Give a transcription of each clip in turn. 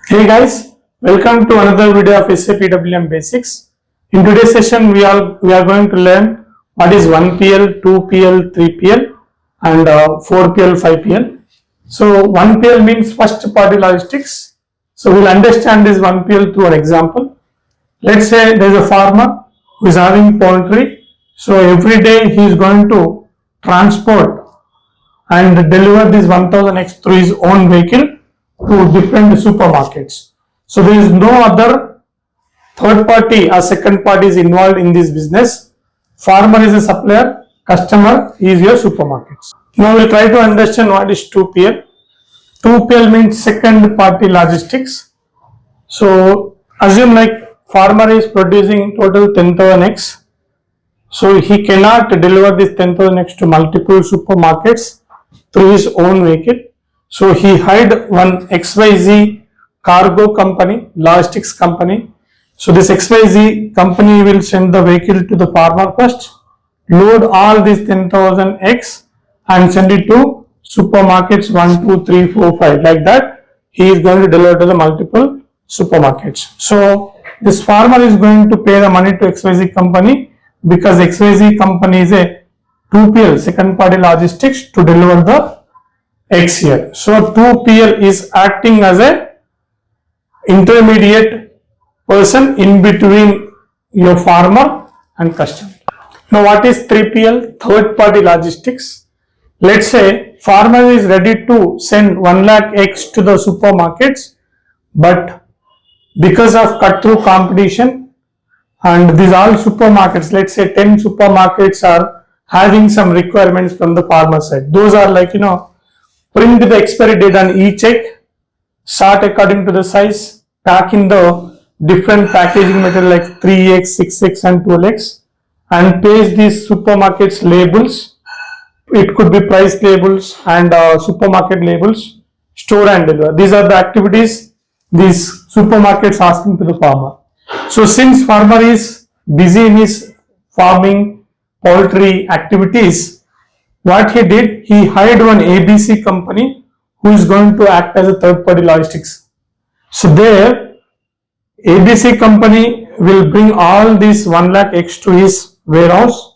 Hey guys, welcome to another video of SAP EWM basics. In today's session, we are going to learn what is 1PL, 2PL, 3PL and 4PL, 5PL. So 1PL means first party logistics. So we'll understand this 1PL through an example. Let's say there is a farmer who is having poultry. So every day he is going to transport and deliver this 1000 eggs through his own vehicle to different supermarkets. So there is no other third party or second party is involved in this business. Farmer is a supplier, customer is your supermarkets. Now we'll try to understand what is 2PL. 2PL means second party logistics. So assume like farmer is producing total 10,000 eggs. So he cannot deliver this 10,000 eggs to multiple supermarkets through his own vehicle. So he hired one XYZ cargo company, logistics company. So this XYZ company will send the vehicle to the farmer first, load all these 10,000 eggs and send it to supermarkets 1, 2, 3, 4, 5. Like that, he is going to deliver to the multiple supermarkets. So this farmer is going to pay the money to XYZ company because XYZ company is a 2PL, second party logistics, to deliver the eggs here. So 2PL is acting as a intermediate person in between your farmer and customer. Now what is 3PL? Third party logistics. Let's say farmer is ready to send 1 lakh eggs to the supermarkets, but because of cut through competition and these all supermarkets, let's say 10 supermarkets are having some requirements from the farmer side. Those are like, print the expiry date on each egg, sort according to the size, pack in the different packaging material like 3x, 6x and 12x and paste these supermarkets labels. It could be price labels and supermarket labels, store and deliver. These are the activities these supermarkets asking to the farmer. So since farmer is busy in his farming, poultry activities, what he did, he hired one ABC company who is going to act as a third party logistics. So there, ABC company will bring all these 1 lakh eggs to his warehouse.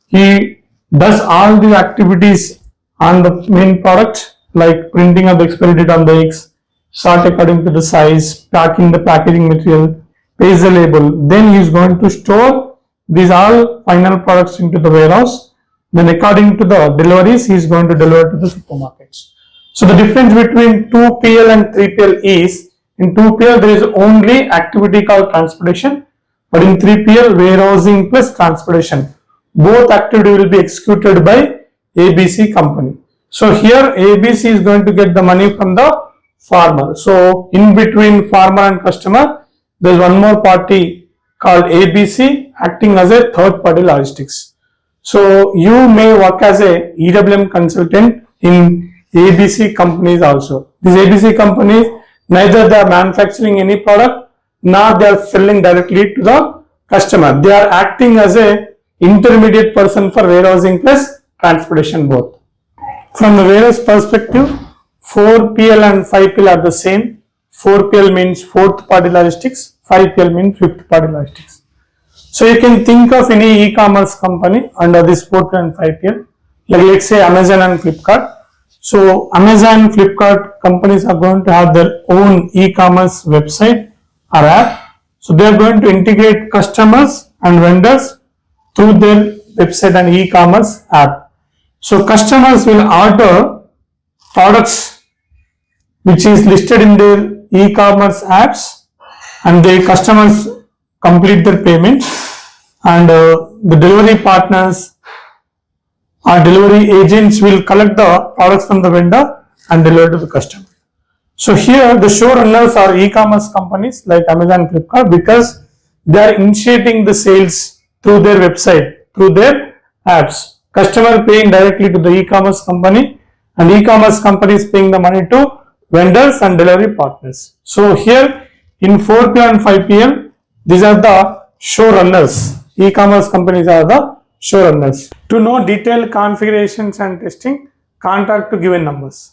He does all the activities on the main product like printing of the expiry date on the eggs, sort according to the size, packing the packaging material, paste the label. Then he is going to store these all final products into the warehouse. Then according to the deliveries, he is going to deliver to the supermarkets. So the difference between 2PL and 3PL is, in 2PL there is only activity called transportation, but in 3PL warehousing plus transportation. Both activity will be executed by ABC company. So here ABC is going to get the money from the farmer. So in between farmer and customer, there is one more party called ABC acting as a third party logistics. So you may work as a EWM consultant in ABC companies also. These ABC companies, neither they are manufacturing any product, nor they are selling directly to the customer. They are acting as a intermediate person for warehousing plus transportation both. From the warehouse perspective, 4PL and 5PL are the same. 4PL means fourth party logistics, 5PL means fifth party logistics. So you can think of any e-commerce company under this 4PL and 5PL, like let's say Amazon and Flipkart. So Amazon and Flipkart companies are going to have their own e-commerce website or app. So they are going to integrate customers and vendors through their website and e-commerce app. So customers will order products which is listed in their e-commerce apps and the customers complete their payment, and the delivery partners or delivery agents will collect the products from the vendor and deliver to the customer. So here the showrunners are e-commerce companies like Amazon and Flipkart because they are initiating the sales through their website, through their apps. Customer paying directly to the e-commerce company and e-commerce company is paying the money to vendors and delivery partners. So here in 4PL and 5PL, these are the showrunners. E-commerce companies are the showrunners. To know detailed configurations and testing, contact to given numbers.